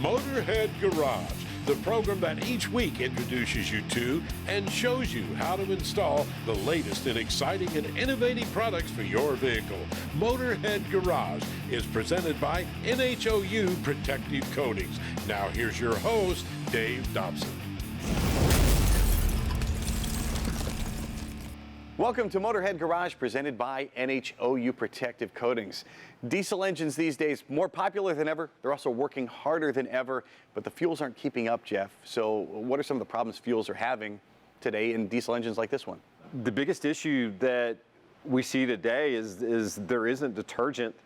Motorhead Garage, the program that each week introduces you to and shows you how to install the latest in exciting and innovative products for your vehicle. Motorhead Garage is presented by NHOU Protective Coatings. Now here's your host, Dave Dobson. Welcome to Motorhead Garage, presented by NHOU Protective Coatings. Diesel engines these days, more popular than ever. They're also working harder than ever, but the fuels aren't keeping up, Jeff. So what are some of the problems fuels are having today in diesel engines like this one? The biggest issue that we see today is there isn't detergent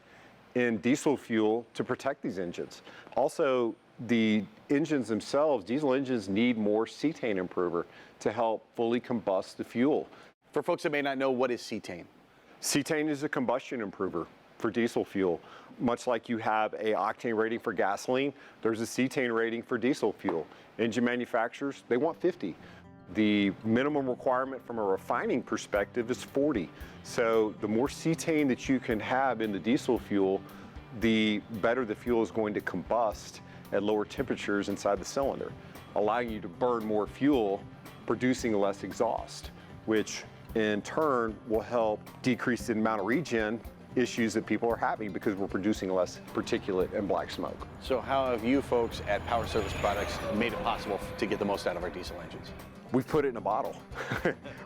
in diesel fuel to protect these engines. Also, the engines themselves, diesel engines, need more cetane improver to help fully combust the fuel. For folks that may not know, what is cetane? Cetane is a combustion improver for diesel fuel. Much like you have a octane rating for gasoline, there's a cetane rating for diesel fuel. Engine manufacturers, they want 50. The minimum requirement from a refining perspective is 40. So the more cetane that you can have in the diesel fuel, the better the fuel is going to combust at lower temperatures inside the cylinder, allowing you to burn more fuel, producing less exhaust, which in turn will help decrease the amount of regen issues that people are having because we're producing less particulate and black smoke. So how have you folks at Power Service Products made it possible to get the most out of our diesel engines? We've put it in a bottle.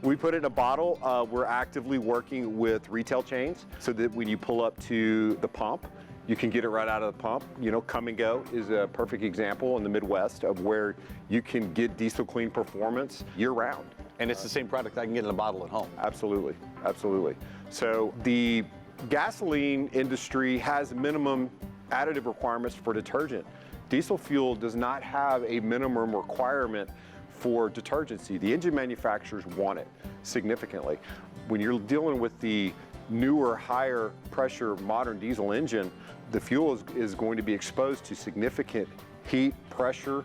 We put it in a bottle. We're actively working with retail chains so that when you pull up to the pump, you can get it right out of the pump. You know, Come and Go is a perfect example in the Midwest of where you can get diesel clean performance year round. And it's the same product I can get in a bottle at home. Absolutely, absolutely. So the gasoline industry has minimum additive requirements for detergent. Diesel fuel does not have a minimum requirement for detergency. The engine manufacturers want it significantly. When you're dealing with the newer, higher pressure modern diesel engine, the fuel is going to be exposed to significant heat, pressure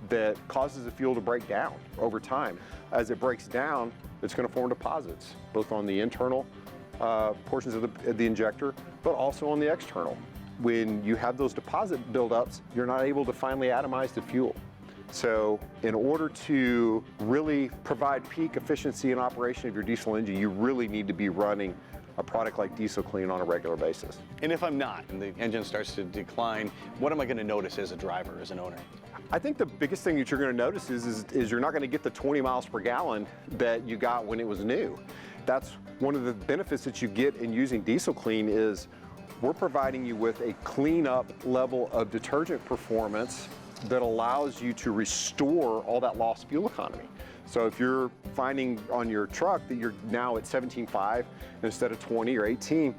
that causes the fuel to break down over time. As it breaks down, it's going to form deposits, both on the internal portions of the injector, but also on the external. When you have those deposit buildups, you're not able to finally atomize the fuel. So in order to really provide peak efficiency and operation of your diesel engine, you really need to be running a product like Diesel Clean on a regular basis. And if I'm not, and the engine starts to decline, what am I going to notice as a driver, as an owner? I think the biggest thing that you're going to notice is you're not going to get the 20 miles per gallon that you got when it was new. That's one of the benefits that you get in using Diesel Clean is we're providing you with a cleanup level of detergent performance that allows you to restore all that lost fuel economy. So if you're finding on your truck that you're now at 17.5 instead of 20 or 18,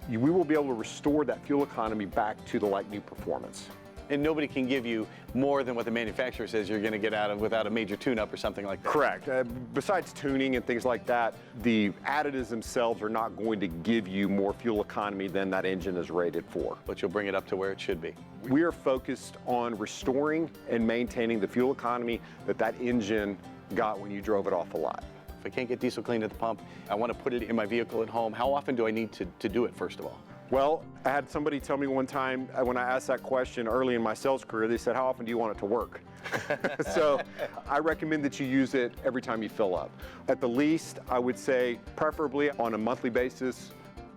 we will be able to restore that fuel economy back to the like new performance. And nobody can give you more than what the manufacturer says you're going to get out of without a major tune-up or something like that. Correct. Besides tuning and things like that, the additives themselves are not going to give you more fuel economy than that engine is rated for. But you'll bring it up to where it should be. We are focused on restoring and maintaining the fuel economy that engine got when you drove it off the lot. If I can't get Diesel Clean at the pump, I want to put it in my vehicle at home. How often do I need to do it, first of all? Well, I had somebody tell me one time when I asked that question early in my sales career, they said, how often do you want it to work? So I recommend that you use it every time you fill up. At the least, I would say preferably on a monthly basis.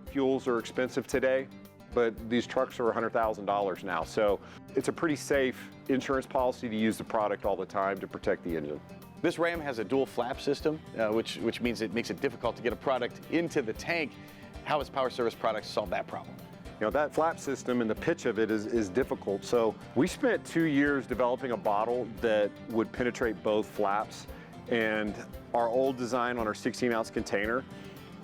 Fuels are expensive today, but these trucks are $100,000 now. So it's a pretty safe insurance policy to use the product all the time to protect the engine. This Ram has a dual flap system, which means it makes it difficult to get a product into the tank. How has Power Service Products solved that problem? You know, that flap system and the pitch of it is difficult. So we spent 2 years developing a bottle that would penetrate both flaps, and our old design on our 16-ounce container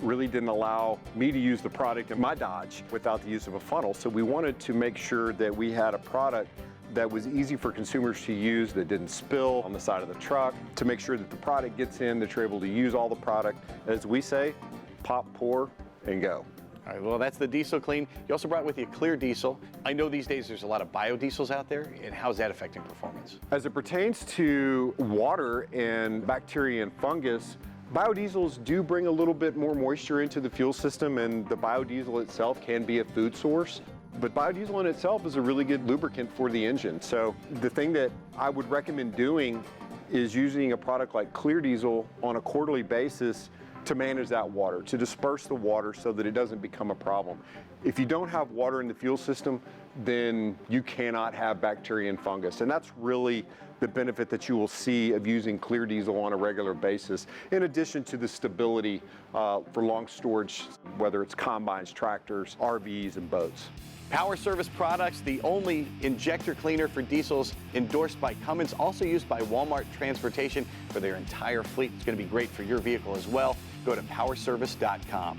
really didn't allow me to use the product in my Dodge without the use of a funnel. So we wanted to make sure that we had a product that was easy for consumers to use, that didn't spill on the side of the truck, to make sure that the product gets in, that you're able to use all the product. As we say, pop, pour, and go. All right, well, that's the Diesel Clean. You also brought with you clear diesel. I know these days there's a lot of biodiesels out there, and how's that affecting performance? As it pertains to water and bacteria and fungus, biodiesels do bring a little bit more moisture into the fuel system, and the biodiesel itself can be a food source. But biodiesel in itself is a really good lubricant for the engine. So the thing that I would recommend doing is using a product like Clear Diesel on a quarterly basis to manage that water, to disperse the water so that it doesn't become a problem. If you don't have water in the fuel system, then you cannot have bacteria and fungus. And that's really the benefit that you will see of using Clear Diesel on a regular basis, in addition to the stability for long storage, whether it's combines, tractors, RVs, and boats. Power Service Products, the only injector cleaner for diesels endorsed by Cummins, also used by Walmart Transportation for their entire fleet. It's going to be great for your vehicle as well. Go to powerservice.com.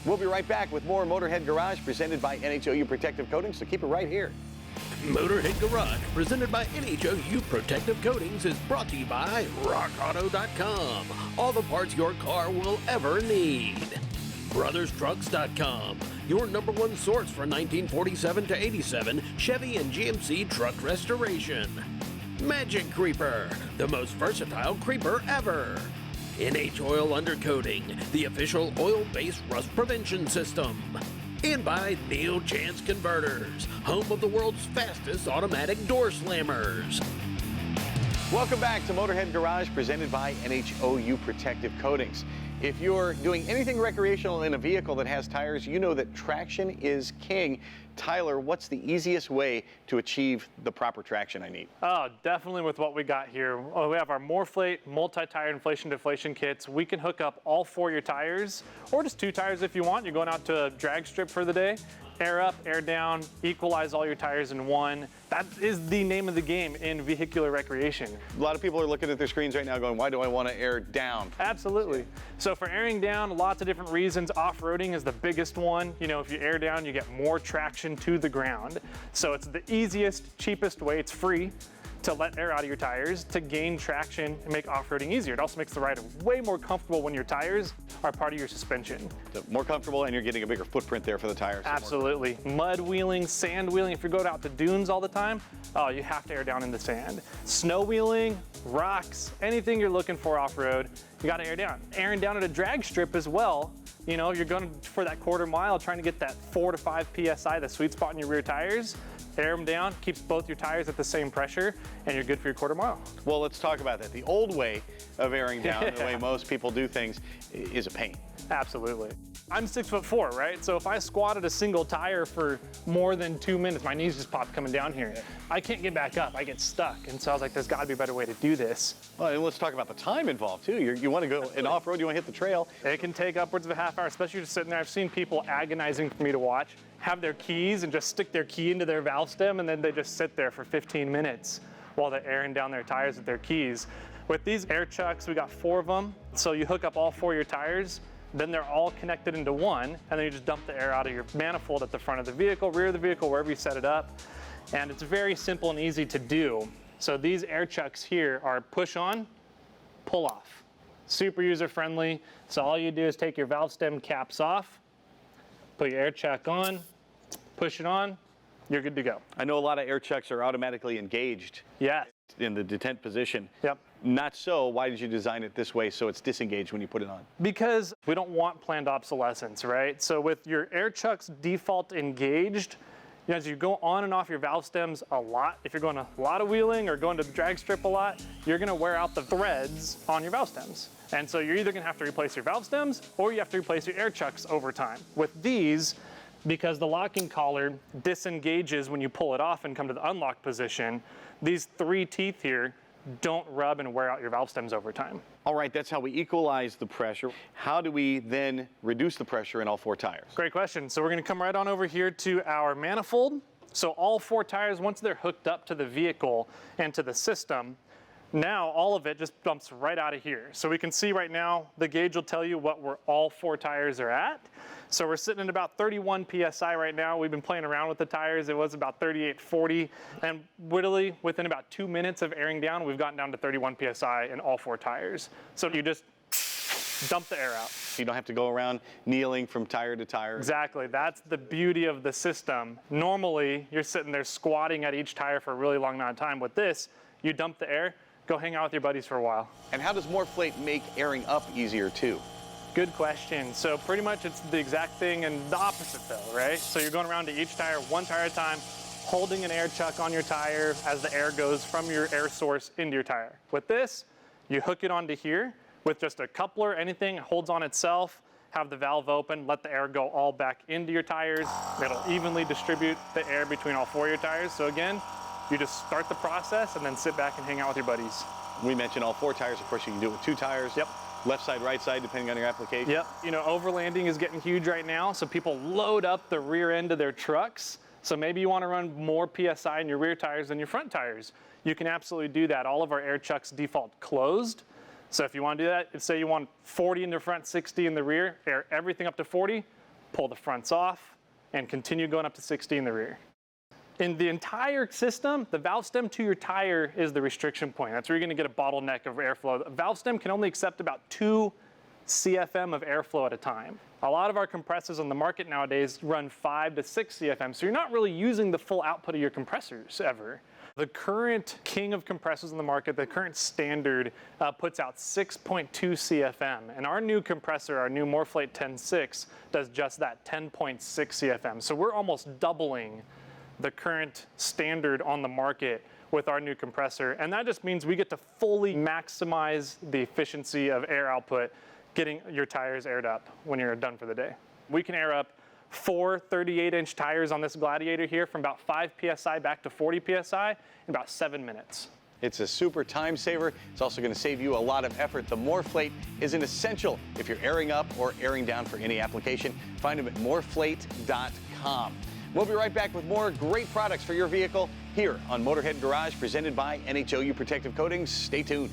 We'll be right back with more Motorhead Garage presented by NHOU Protective Coatings, so keep it right here. Motorhead Garage, presented by NHOU Protective Coatings, is brought to you by RockAuto.com. All the parts your car will ever need. BrothersTrucks.com, your #1 source for 1947 to 87 Chevy and GMC truck restoration. Magic Creeper, the most versatile creeper ever. Oil Undercoating, the official oil-based rust prevention system. And by Neil Chance Converters, home of the world's fastest automatic door slammers. Welcome back to Motorhead Garage presented by NHOU Protective Coatings. If you're doing anything recreational in a vehicle that has tires, you know that traction is king. Tyler, what's the easiest way to achieve the proper traction I need? Oh, definitely with what we got here. Oh, we have our MORRflate multi-tire inflation deflation kits. We can hook up all 4 of your tires, or just 2 tires if you want. You're going out to a drag strip for the day. Air up, air down, equalize all your tires in one. That is the name of the game in vehicular recreation. A lot of people are looking at their screens right now going, why do I want to air down? Absolutely. So for airing down, lots of different reasons. Off-roading is the biggest one. You know, if you air down, you get more traction to the ground. So it's the easiest, cheapest way. It's free to let air out of your tires to gain traction and make off-roading easier. It also makes the rider way more comfortable when your tires are part of your suspension. So more comfortable, and you're getting a bigger footprint there for the tires. Absolutely. Mud wheeling, sand wheeling. If you're going out to dunes all the time, oh, you have to air down in the sand. Snow wheeling, rocks, anything you're looking for off-road, you got to air down. Airing down at a drag strip as well. You know, you're going for that quarter mile, trying to get that 4 to 5 PSI, the sweet spot in your rear tires. Air them down, keeps both your tires at the same pressure, and you're good for your quarter mile. Well, let's talk about that. The old way of airing down, the way most people do things, is a pain. Absolutely. I'm 6'4", right? So if I squatted a single tire for more than 2 minutes, my knees just popped coming down here. I can't get back up, I get stuck. And so I was like, there's gotta be a better way to do this. Well, and let's talk about the time involved too. You wanna go in off-road, you wanna hit the trail. It can take upwards of a half hour, especially just sitting there. I've seen people agonizing for me to watch, have their keys and just stick their key into their valve stem, and then they just sit there for 15 minutes while they're airing down their tires with their keys. With these air chucks, we got 4 of them. So you hook up all 4 of your tires, then they're all connected into one, and then you just dump the air out of your manifold at the front of the vehicle, rear of the vehicle, wherever you set it up. And it's very simple and easy to do. So these air chucks here are push on, pull off. Super user friendly. So all you do is take your valve stem caps off, put your air chuck on, push it on, you're good to go. I know a lot of air chucks are automatically engaged. Yeah. In the detent position. Yep. Not so. Why did you design it this way so it's disengaged when you put it on? Because we don't want planned obsolescence, right? So with your air chucks default engaged, you know, as you go on and off your valve stems a lot, if you're going a lot of wheeling or going to the drag strip a lot, you're going to wear out the threads on your valve stems. And so you're either going to have to replace your valve stems or you have to replace your air chucks over time. With these, because the locking collar disengages when you pull it off and come to the unlocked position, these 3 teeth here don't rub and wear out your valve stems over time. All right, that's how we equalize the pressure. How do we then reduce the pressure in all 4 tires? Great question. So we're going to come right on over here to our manifold. So all 4 tires, once they're hooked up to the vehicle and to the system, now all of it just dumps right out of here. So we can see right now, the gauge will tell you where all 4 tires are at. So we're sitting at about 31 PSI right now. We've been playing around with the tires. It was about 38, 40. And literally within about 2 minutes of airing down, we've gotten down to 31 PSI in all 4 tires. So you just dump the air out. You don't have to go around kneeling from tire to tire. Exactly. That's the beauty of the system. Normally, you're sitting there squatting at each tire for a really long amount of time. With this, you dump the air, go hang out with your buddies for a while. And how does MORRflate make airing up easier too? Good question. So pretty much it's the exact thing and the opposite though, right? So you're going around to each tire, one tire at a time, holding an air chuck on your tire as the air goes from your air source into your tire. With this, you hook it onto here with just a coupler, anything, it holds on itself, have the valve open, let the air go all back into your tires. It'll evenly distribute the air between all 4 of your tires. So again, you just start the process and then sit back and hang out with your buddies. We mentioned all 4 tires. Of course, you can do it with 2 tires. Yep. Left side, right side, depending on your application. Yep. You know, overlanding is getting huge right now, so people load up the rear end of their trucks. So maybe you want to run more PSI in your rear tires than your front tires. You can absolutely do that. All of our air chucks default closed. So if you want to do that, say you want 40 in the front, 60 in the rear, air everything up to 40, pull the fronts off, and continue going up to 60 in the rear. In the entire system, the valve stem to your tire is the restriction point. That's where you're going to get a bottleneck of airflow. A valve stem can only accept about 2 CFM of airflow at a time. A lot of our compressors on the market nowadays run 5 to 6 CFM, so you're not really using the full output of your compressors ever. The current king of compressors in the market, the current standard, puts out 6.2 CFM. And our new compressor, our new MORRflate 10.6, does just that, 10.6 CFM. So we're almost doubling the current standard on the market with our new compressor. And that just means we get to fully maximize the efficiency of air output, getting your tires aired up when you're done for the day. We can air up 4 38-inch tires on this Gladiator here from about 5 PSI back to 40 PSI in about 7 minutes. It's a super time saver. It's also going to save you a lot of effort. The MORRflate is an essential if you're airing up or airing down for any application. Find them at MORRflate.com. We'll be right back with more great products for your vehicle here on Motorhead Garage, presented by NHOU Protective Coatings. Stay tuned.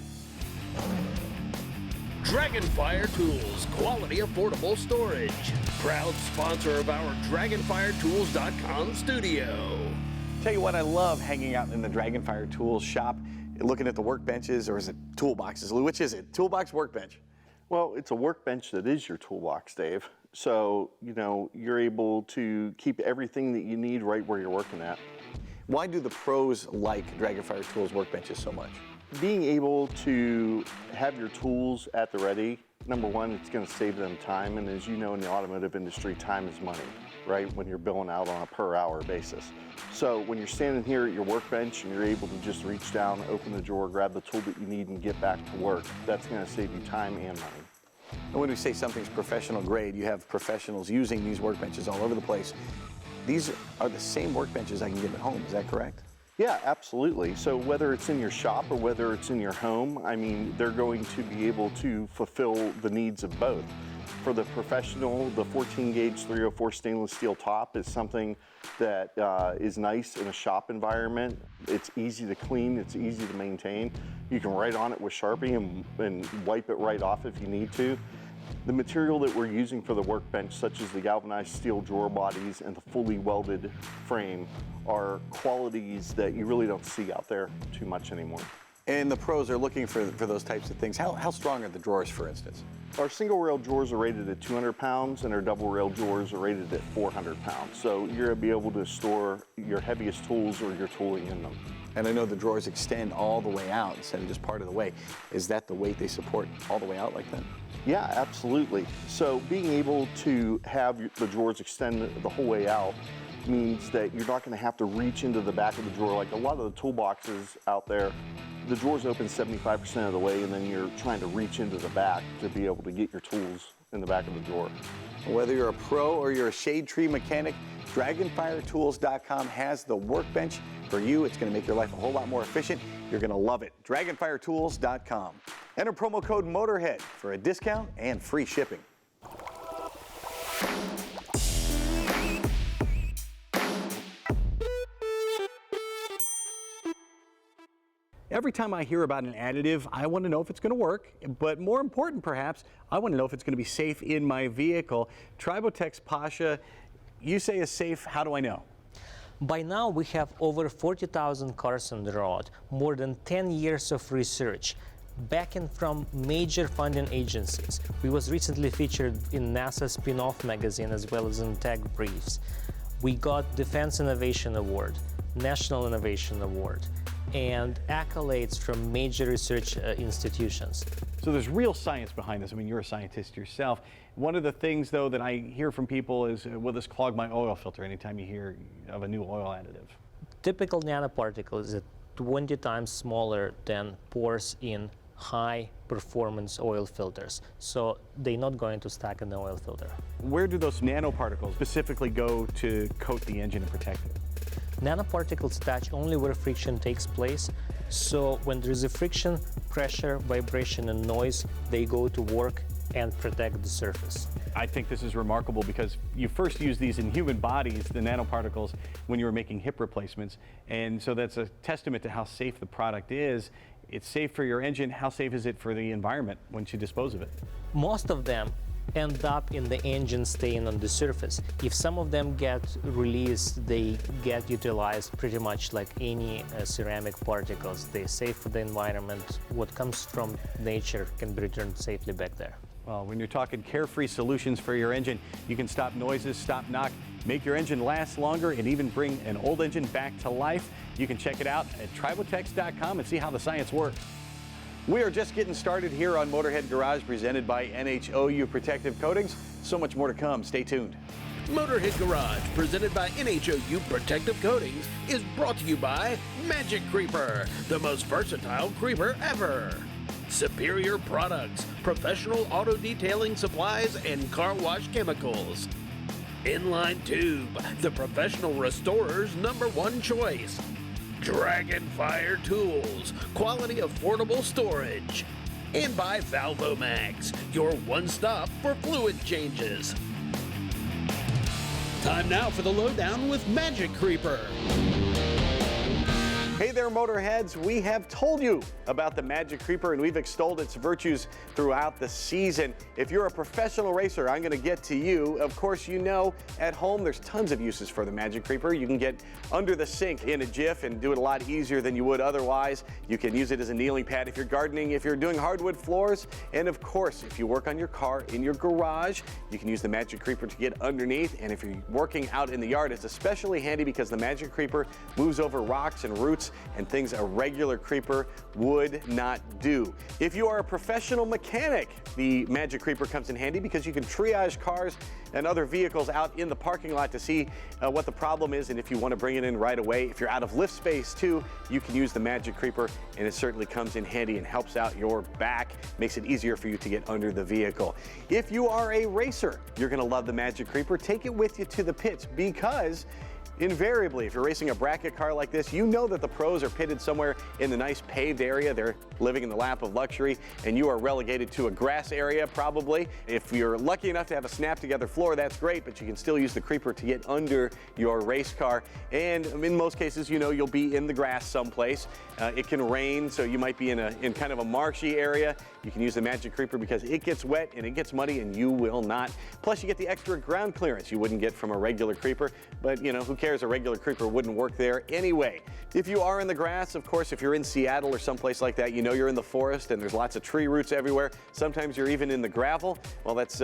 Dragonfire Tools, quality, affordable storage. Proud sponsor of our DragonfireTools.com studio. Tell you what, I love hanging out in the Dragonfire Tools shop, looking at the workbenches, or is it toolboxes? Lou, which is it? Toolbox, workbench? Well, it's a workbench that is your toolbox, Dave. So, you know, you're able to keep everything that you need right where you're working at. Why do the pros like Dragonfire Tools workbenches so much? Being able to have your tools at the ready, number one, it's going to save them time. And as you know, in the automotive industry, time is money, right? When you're billing out on a per hour basis. So when you're standing here at your workbench and you're able to just reach down, open the drawer, grab the tool that you need and get back to work, that's going to save you time and money. And when we say something's professional grade, you have professionals using these workbenches all over the place. These are the same workbenches I can get at home, is that correct? Yeah, absolutely. So whether it's in your shop or whether it's in your home, I mean, they're going to be able to fulfill the needs of both. For the professional, the 14-gauge 304 stainless steel top is something that is nice in a shop environment. It's easy to clean, it's easy to maintain. You can write on it with Sharpie and wipe it right off if you need to. The material that we're using for the workbench, such as the galvanized steel drawer bodies and the fully welded frame, are qualities that you really don't see out there too much anymore. And the pros are looking for those types of things. How strong are the drawers, for instance? Our single rail drawers are rated at 200 pounds and our double rail drawers are rated at 400 pounds. So you're going to be able to store your heaviest tools or your tooling in them. And I know the drawers extend all the way out instead of just part of the way. Is that the weight they support all the way out like that? Yeah, absolutely. So being able to have the drawers extend the whole way out means that you're not going to have to reach into the back of the drawer. Like a lot of the toolboxes out there, the drawers open 75% of the way and then you're trying to reach into the back to be able to get your tools in the back of the drawer. Whether you're a pro or you're a shade tree mechanic, DragonfireTools.com has the workbench for you. It's going to make your life a whole lot more efficient. You're going to love it. DragonfireTools.com. Enter promo code Motorhead for a discount and free shipping. Every time I hear about an additive, I want to know if it's going to work, but more important perhaps, I want to know if it's going to be safe in my vehicle. Tribotex Pasha, you say is safe, how do I know? By now we have over 40,000 cars on the road, more than 10 years of research, backing from major funding agencies. We was recently featured in NASA spin-off magazine as well as in Tech Briefs. We got Defense Innovation Award, National Innovation Award, and accolades from major research institutions. So there's real science behind this. I mean, you're a scientist yourself. One of the things, though, that I hear from people is, will this clog my oil filter anytime you hear of a new oil additive? Typical nanoparticle is 20 times smaller than pores in high-performance oil filters, so they're not going to stack in the oil filter. Where do those nanoparticles specifically go to coat the engine and protect it? Nanoparticles attach only where friction takes place, so when there is a friction, pressure, vibration, and noise, they go to work and protect the surface. I think this is remarkable because you first used these in human bodies, the nanoparticles, when you were making hip replacements, and so that's a testament to how safe the product is. It's safe for your engine. How safe is it for the environment once you dispose of it? Most of them end up in the engine staying on the surface. If some of them get released, they get utilized pretty much like any ceramic particles. They're safe for the environment. What comes from nature can be returned safely back there. Well, when you're talking carefree solutions for your engine, you can stop noises, stop knock, make your engine last longer, and even bring an old engine back to life. You can check it out at Tribotex.com and see how the science works. We are just getting started here on Motorhead Garage, presented by NHOU Protective Coatings. So much more to come. Stay tuned. Motorhead Garage, presented by NHOU Protective Coatings, is brought to you by Magic Creeper, the most versatile creeper ever. Superior products, professional auto detailing supplies, and car wash chemicals. Inline Tube, the professional restorer's #1 choice. Dragonfire Tools, quality affordable storage. And by Valvomax, your one-stop for fluid changes. Time now for the lowdown with Magic Creeper. Hey there, Motorheads. We have told you about the Magic Creeper, and we've extolled its virtues throughout the season. If you're a professional racer, I'm going to get to you. Of course, you know, at home, there's tons of uses for the Magic Creeper. You can get under the sink in a jiff and do it a lot easier than you would otherwise. You can use it as a kneeling pad if you're gardening, if you're doing hardwood floors. And of course, if you work on your car in your garage, you can use the Magic Creeper to get underneath. And if you're working out in the yard, it's especially handy because the Magic Creeper moves over rocks and roots and things a regular creeper would not do. If you are a professional mechanic, the Magic Creeper comes in handy because you can triage cars and other vehicles out in the parking lot to see what the problem is, and if you want to bring it in right away. If you're out of lift space too, you can use the Magic Creeper, and it certainly comes in handy and helps out your back, makes it easier for you to get under the vehicle. If you are a racer, you're going to love the Magic Creeper. Take it with you to the pits because invariably, if you're racing a bracket car like this, you know that the pros are pitted somewhere in the nice paved area. They're living in the lap of luxury, and you are relegated to a grass area probably. If you're lucky enough to have a snap-together floor, that's great, but you can still use the Creeper to get under your race car. And in most cases, you know, you'll be in the grass someplace. It can rain, so you might be in kind of a marshy area. You can use the Magic Creeper because it gets wet and it gets muddy, and you will not. Plus, you get the extra ground clearance you wouldn't get from a regular Creeper, but you know, who cares? A regular Creeper wouldn't work there anyway. If you are in the grass, of course, if you're in Seattle or someplace like that, you know you're in the forest and there's lots of tree roots everywhere. Sometimes you're even in the gravel. Well, that's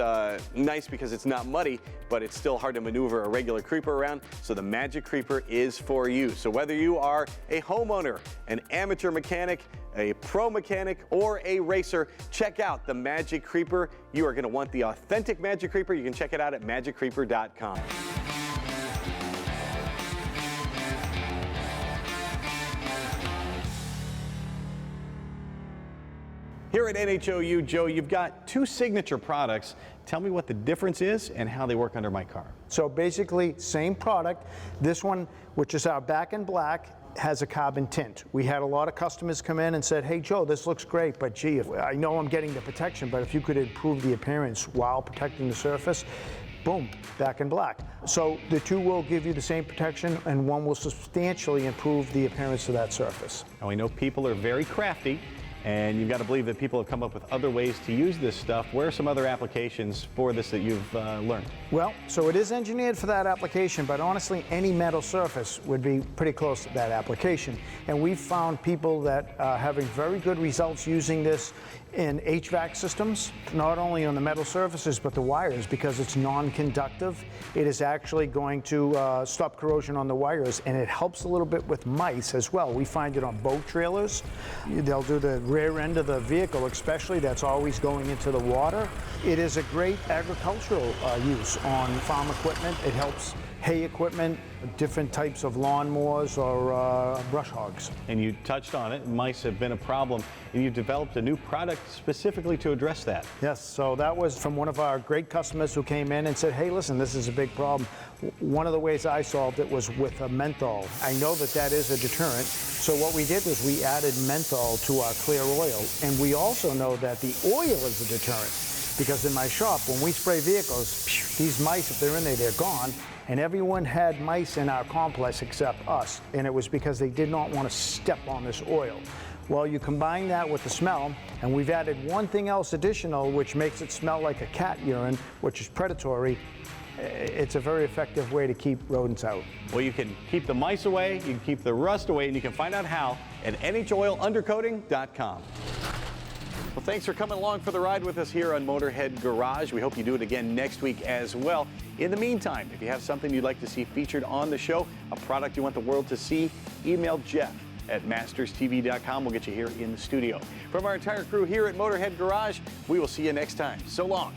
nice because it's not muddy, but it's still hard to maneuver a regular Creeper around, so the Magic Creeper is for you. So whether you are a homeowner, an amateur mechanic, a pro mechanic, or a racer, check out the Magic Creeper. You are going to want the authentic Magic Creeper. You can check it out at MagicCreeper.com. Here at NHOU, Joe, you've got two signature products. Tell me what the difference is and how they work under my car. So basically, same product. This one, which is our back in black, has a carbon tint. We had a lot of customers come in and said, hey Joe, this looks great, but gee, I know I'm getting the protection, but if you could improve the appearance while protecting the surface, boom, back in black. So the two will give you the same protection, and one will substantially improve the appearance of that surface. Now we know people are very crafty, and you've got to believe that people have come up with other ways to use this stuff. Where are some other applications for this that you've learned? Well, so it is engineered for that application, but honestly, any metal surface would be pretty close to that application. And we've found people that are having very good results using this in HVAC systems, not only on the metal surfaces but the wires, because it's non-conductive. It is actually going to stop corrosion on the wires, and it helps a little bit with mice as well. We find it on boat trailers. They'll do the rear end of the vehicle especially, that's always going into the water. It is a great agricultural use on farm equipment. It helps hay equipment, different types of lawnmowers or brush hogs. And you touched on it, mice have been a problem, and you've developed a new product specifically to address that. Yes, so that was from one of our great customers who came in and said, hey, listen, this is a big problem. One of the ways I solved it was with a menthol. I know that that is a deterrent, so what we did was we added menthol to our clear oil, and we also know that the oil is a deterrent, because in my shop, when we spray vehicles, these mice, if they're in there, they're gone. And everyone had mice in our complex except us, and it was because they did not want to step on this oil. Well, you combine that with the smell, and we've added one thing else additional, which makes it smell like a cat urine, which is predatory. It's a very effective way to keep rodents out. Well, you can keep the mice away, you can keep the rust away, and you can find out how at NHOilUndercoating.com. Well, thanks for coming along for the ride with us here on Motorhead Garage. We hope you do it again next week as well. In the meantime, if you have something you'd like to see featured on the show, a product you want the world to see, email Jeff at masterstv.com. We'll get you here in the studio. From our entire crew here at Motorhead Garage, we will see you next time. So long.